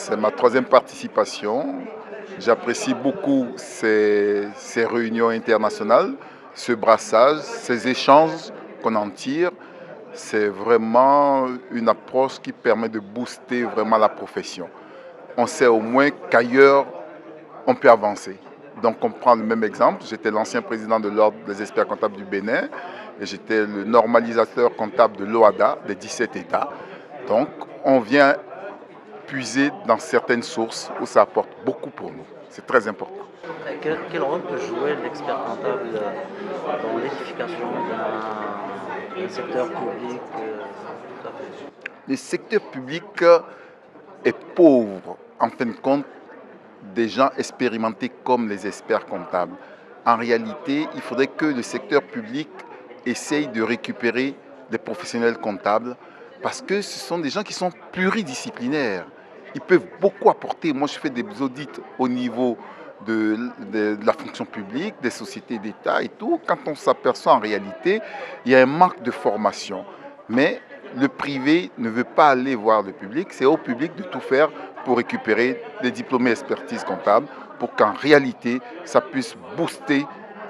C'est ma troisième participation. J'apprécie beaucoup ces réunions internationales, ce brassage, ces échanges qu'on en tire. C'est vraiment une approche qui permet de booster vraiment la profession. On sait au moins qu'ailleurs, on peut avancer. Donc on prend le même exemple. J'étais l'ancien président de l'Ordre des experts comptables du Bénin et j'étais le normalisateur comptable de l'OADA des 17 États. Donc on vient puiser dans certaines sources où ça apporte beaucoup pour nous. C'est très important. Quel rôle peut jouer l'expert comptable dans l'édification d'un secteur public tout à fait. Le secteur public est pauvre, en fin de compte, des gens expérimentés comme les experts comptables. En réalité, il faudrait que le secteur public essaye de récupérer des professionnels comptables parce que ce sont des gens qui sont pluridisciplinaires. Ils peuvent beaucoup apporter. Moi, je fais des audits au niveau de la fonction publique, des sociétés d'État et tout. Quand on s'aperçoit en réalité, il y a un manque de formation. Mais le privé ne veut pas aller voir le public. C'est au public de tout faire pour récupérer des diplômés expertise comptable pour qu'en réalité, ça puisse booster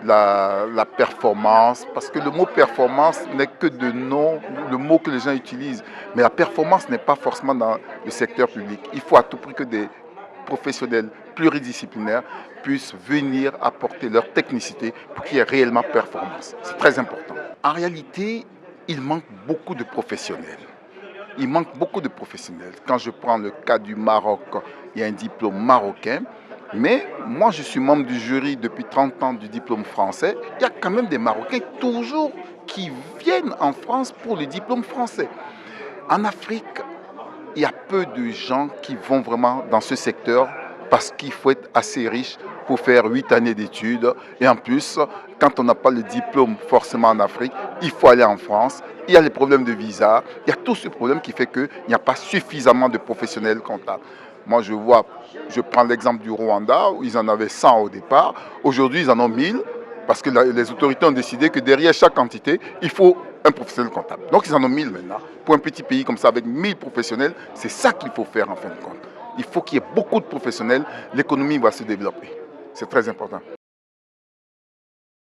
la performance, parce que le mot performance n'est que de nom, le mot que les gens utilisent. Mais la performance n'est pas forcément dans le secteur public. Il faut à tout prix que des professionnels pluridisciplinaires puissent venir apporter leur technicité pour qu'il y ait réellement performance. C'est très important. En réalité, il manque beaucoup de professionnels. Il manque beaucoup de professionnels. Quand je prends le cas du Maroc, il y a un diplôme marocain. Mais moi, je suis membre du jury depuis 30 ans du diplôme français. Il y a quand même des Marocains toujours qui viennent en France pour le diplôme français. En Afrique, il y a peu de gens qui vont vraiment dans ce secteur parce qu'il faut être assez riche pour faire 8 années d'études. Et en plus, quand on n'a pas le diplôme forcément en Afrique, il faut aller en France. Il y a les problèmes de visa. Il y a tout ce problème qui fait qu'il n'y a pas suffisamment de professionnels comptables. Moi, je prends l'exemple du Rwanda, où ils en avaient 100 au départ. Aujourd'hui, ils en ont 1000, parce que les autorités ont décidé que derrière chaque entité, il faut un professionnel comptable. Donc, ils en ont 1000 maintenant. Pour un petit pays comme ça, avec 1000 professionnels, c'est ça qu'il faut faire en fin de compte. Il faut qu'il y ait beaucoup de professionnels, l'économie va se développer. C'est très important.